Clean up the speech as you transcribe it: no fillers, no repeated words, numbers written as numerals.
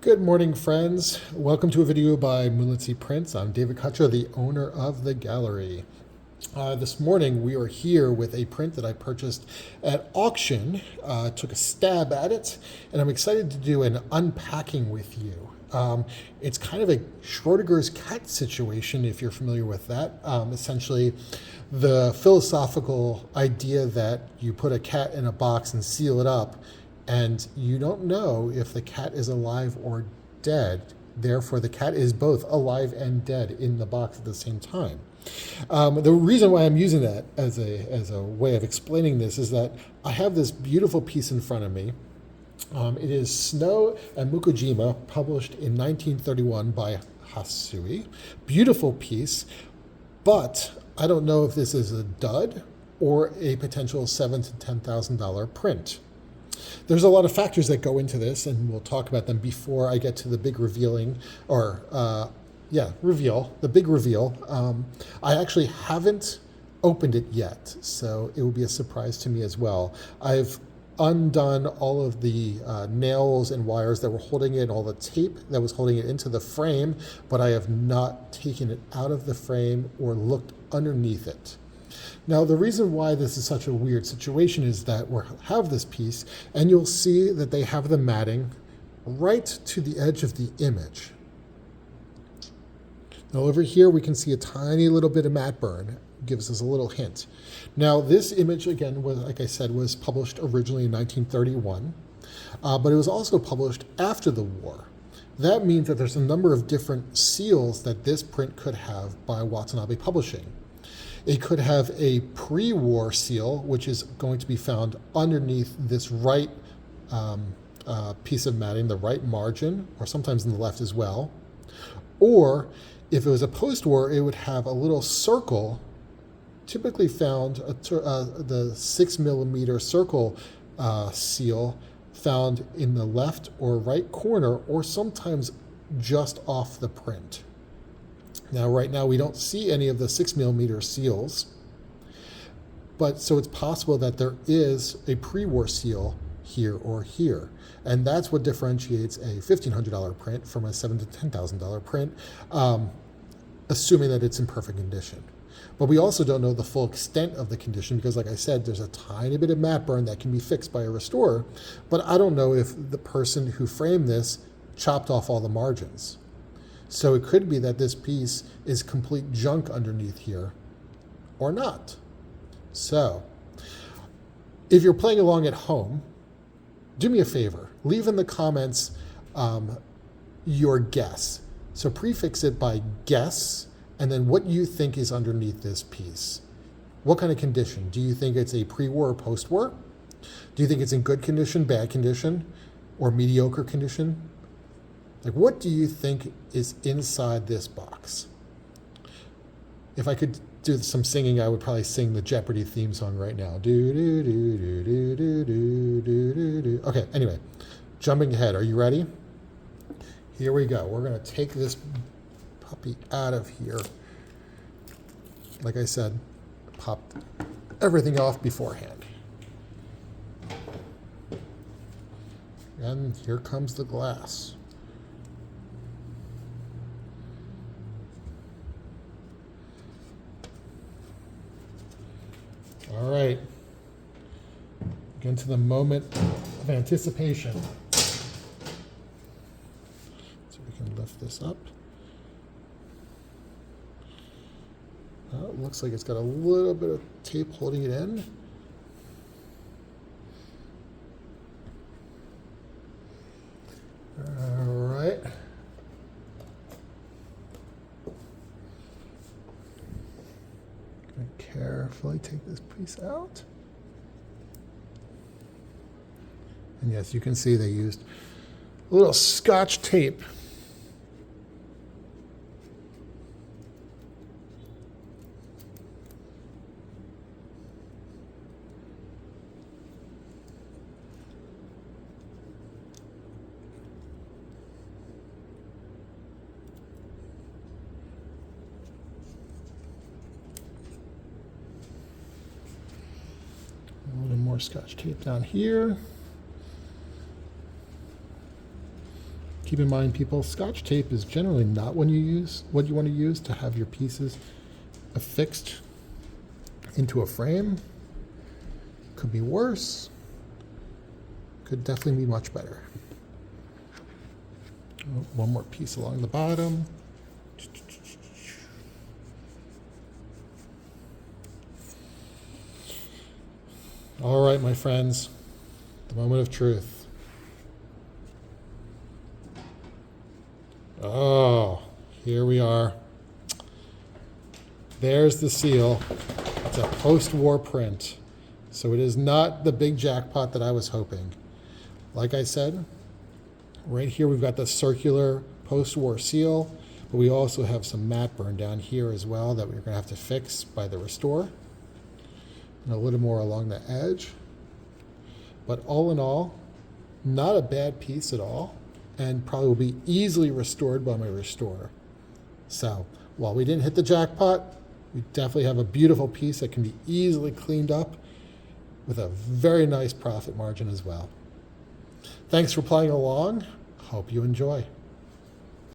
Good morning, friends. Welcome to a video by Moonlit Sea Prints. I'm David Kutcher, the owner of the gallery. This morning we are here with a print that I purchased at auction. Took a stab at it, and I'm excited to do an unpacking with you. It's kind of a Schrodinger's cat situation, if you're familiar with that. Essentially, the philosophical idea that you put a cat in a box and seal it up, and you don't know if the cat is alive or dead. Therefore, the cat is both alive and dead in the box at the same time. The reason why I'm using that as a way of explaining this is that I have this beautiful piece in front of me. It is Snow and Mukojima, published in 1931 by Hasui. Beautiful piece, but I don't know if this is a dud or a potential $7,000 to $10,000 print. There's a lot of factors that go into this, and we'll talk about them before I get to the big reveal, the big reveal. I actually haven't opened it yet, so it will be a surprise to me as well. I've undone all of the nails and wires that were holding it, all the tape that was holding it into the frame, but I have not taken it out of the frame or looked underneath it. Now, the reason why this is such a weird situation is that we have this piece, and you'll see that they have the matting right to the edge of the image. Now, over here, we can see a tiny little bit of matte burn. Gives us a little hint. Now, this image, again, was, like I said, was published originally in 1931, but it was also published after the war. That means that there's a number of different seals that this print could have by Watanabe Publishing. It could have a pre-war seal, which is going to be found underneath this right piece of matting, the right margin, or sometimes in the left as well. Or if it was a post-war, it would have a little circle, typically found, the 6mm circle seal found in the left or right corner, or sometimes just off the print. Now, right now, we don't see any of the 6mm seals, but so it's possible that there is a pre-war seal here or here. And that's what differentiates a $1,500 print from a $7,000 to $10,000 print, assuming that it's in perfect condition. But we also don't know the full extent of the condition because, like I said, there's a tiny bit of matte burn that can be fixed by a restorer, but I don't know if the person who framed this chopped off all the margins. So it could be that this piece is complete junk underneath here, or not. So, if you're playing along at home, do me a favor. Leave in the comments your guess. So prefix it by guess, and then what you think is underneath this piece. What kind of condition? Do you think it's a pre-war or post-war? Do you think it's in good condition, bad condition, or mediocre condition? Like, what do you think is inside this box? If I could do some singing, I would probably sing the Jeopardy theme song right now. Do, do, do, do, do, do, do, do, do, do. Okay, anyway, jumping ahead. Are you ready? Here we go. We're going to take this puppy out of here. Like I said, popped everything off beforehand. And here comes the glass. All right, get to the moment of anticipation. So we can lift this up. Oh, it looks like it's got a little bit of tape holding it in. All right. Carefully take this piece out. And yes, you can see they used a little Scotch tape. A little more Scotch tape down here. keep in mind, people, Scotch tape is generally not what you want to use to have your pieces affixed into a frame. Could be worse. Could definitely be much better. Oh, one more piece along the bottom. All right, my friends, the moment of truth. Oh, here we are. There's the seal. It's a post-war print. So it is not the big jackpot that I was hoping. Like I said, right here we've got the circular post-war seal, but we also have some matte burn down here as well that we're going to have to fix by the restore. And a little more along the edge. But all in all, not a bad piece at all, and probably will be easily restored by my restorer. So while we didn't hit the jackpot, we definitely have a beautiful piece that can be easily cleaned up with a very nice profit margin as well. Thanks for playing along. Hope you enjoy.